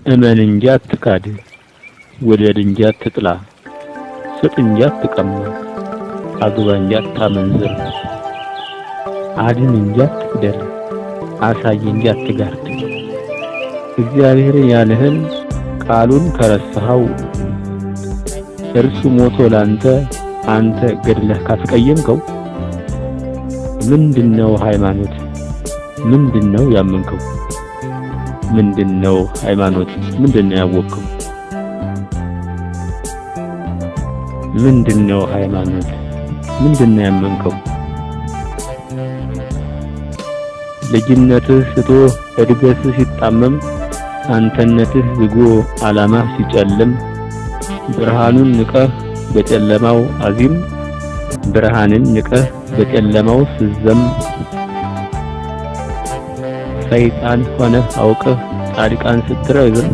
እመን እንጂ አትካድ፣ ውደድ እንጂ አትጥላ፣ ስጥ እንጂ አትቀማ፣ አግባ እንጂ አታመንዝር፣ አድን እንጂ አትግደል፣ አሳይ እንጂ አትጋርድ። እግዚአብሔር ያለህን ቃሉን ከረሳኸው እርሱ ሞቶ ላንተ አንተ ገድለህ ካስቀየምከው ምንድነው ሃይማኖት? ምንድነው ያመንከው? ምንድነው ሃይማኖት? ምንድነው ያወቅከው? ምንድነው ሃይማኖት? ምንድነው ያመንከው? ልጅነትህ ስቶ እድገትህ ሲጣመም አንተነትህ ዝጎ ዓላማህ ሲጨልም ብርሃኑን ንቀህ በጨለማው አዚም ብርሃንን ንቀህ በጨለማው ስዘም ሰይጣን ሆነህ አውቀህ ጻድቃን ስትረግም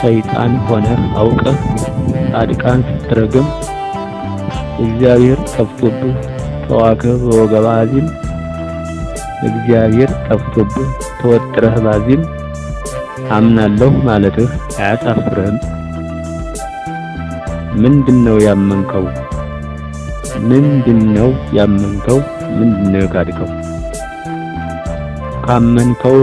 ሰይጣን ሆነህ አውቀህ ጻድቃን ስትረግም እግዚአብሔር ጠፍቶብህ ተዋከህ በወገባ አዚም እግዚአብሔር ጠፍቶብህ ተወጥረህ ባዚም አምናለሁ ማለትህ አያሳፍርህም? ምንድነው ያመንከው? ምንድነው ያመንከው? ምንድነው የካድከው? ካመንከው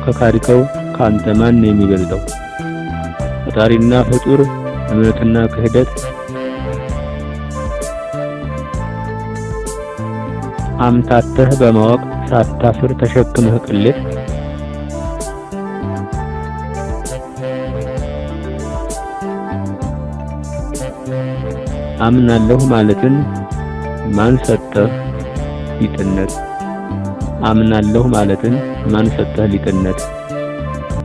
ከካድከው ካንተ ማን የሚበልጠው? ፈጣሪና ፍጡር እምነትና ክህደት አምታተህ በማወቅ ሳታፍር ተሸክመህ ቅሌት አምናለሁ ማለትን ማን ሰጠህ ሊጥነት? አምናለሁ ማለትን ማን ሰጠህ ሊጥነት?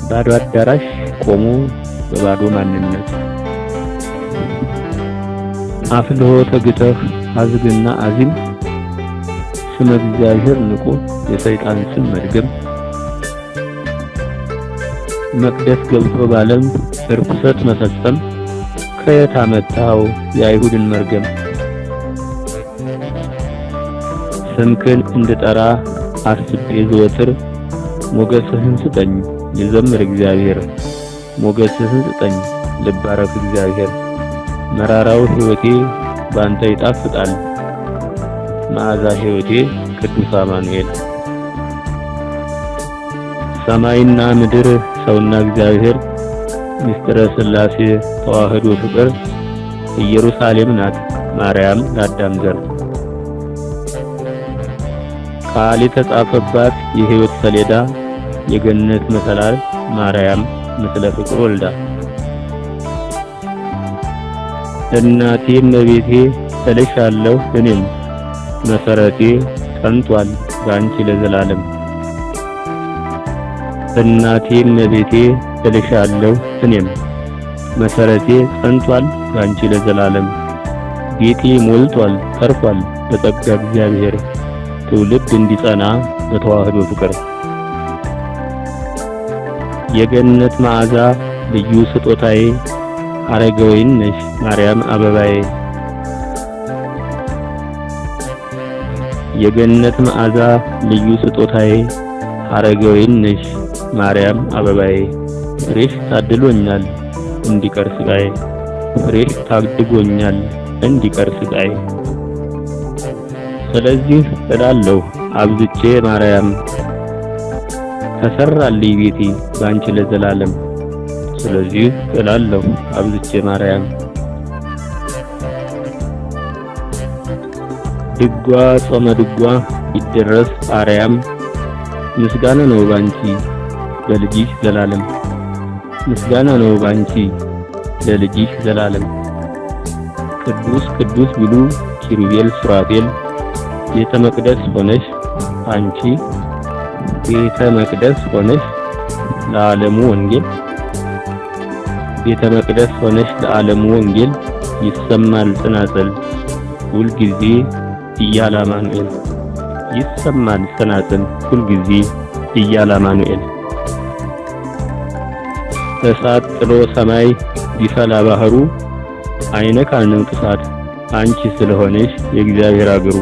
ባዶ አዳራሽ ቆሞ በባዶ ማንነት አፍልሆ ተግተህ አዝግና አዚም ስመ እግዚአብሔር ንቆ የሰይጣን ስም መድገም መቅደስ ገብቶ ባለም እርኩሰት መፈጸም ከየት አመጣው የአይሁድን መርገም? ስምክን እንድጠራ አስቤ ዘወትር ሞገስህን ስጠኝ ልዘምር እግዚአብሔር ሞገስህን ስጠኝ ልባረክ እግዚአብሔር። መራራው ሕይወቴ ባንተ ይጣፍጣል መዓዛ ሕይወቴ ቅዱስ አማኑኤል። ሰማይና ምድር ሰውና እግዚአብሔር ምስጢረ ሥላሴ ተዋህዶ ፍቅር ኢየሩሳሌም ናት ማርያም ለአዳም ዘር። ቃል የተጻፈባት የሕይወት ሰሌዳ የገነት መሰላል ማርያም ምስለ ፍቅር ወልዳ። እናቴ እመቤቴ እልሻለሁ እኔም መሰረቴ ጸንቷል ባንቺ ለዘላለም። እናቴ እመቤቴ እልሻለሁ እኔም መሰረቴ ጸንቷል ባንቺ ለዘላለም። ቤቴ ሞልቷል ተርፏል በጸጋ እግዚአብሔር ትውልድ እንዲጸና በተዋህዶ ፍቅር። የገነት መዓዛ ልዩ ስጦታዬ ሐረገ ወይን ነሽ ማርያም አበባዬ። የገነት መዓዛ ልዩ ስጦታዬ ሐረገ ወይን ነሽ ማርያም አበባዬ። ፍሬሽ ታድሎኛል እንዲቀር ስጋዬ ፍሬሽ ታድጎኛል እንዲቀር ስጋዬ። ስለዚህ እላለሁ አብዝቼ ማርያም ተሰራልኝ ቤቴ ባንቺ ለዘላለም። ስለዚህ እላለሁ አብዝቼ ማርያም። ድጓ ጾመ ድጓ ይደረስ አርያም ምስጋና ነው ባንቺ ለልጅሽ ዘላለም። ምስጋና ነው ባንቺ ለልጅሽ ዘላለም። ቅዱስ ቅዱስ ቢሉ ኪሩቤል ሱራፌል ቤተ መቅደስ ሆነሽ አንቺ ቤተ መቅደስ ሆነሽ ለዓለሙ ወንጌል ቤተ መቅደስ ሆነሽ ለዓለሙ ወንጌል ይሰማል ጽናጽል ሁልጊዜ እያለ አማኑኤል ይሰማል ጽናጽል ሁልጊዜ እያለ አማኑኤል። እሳት ጥሎ ሰማይ ቢፈላ ባህሩ አይነካንም ጥፋት አንቺ ስለሆነሽ የእግዚአብሔር አገሩ።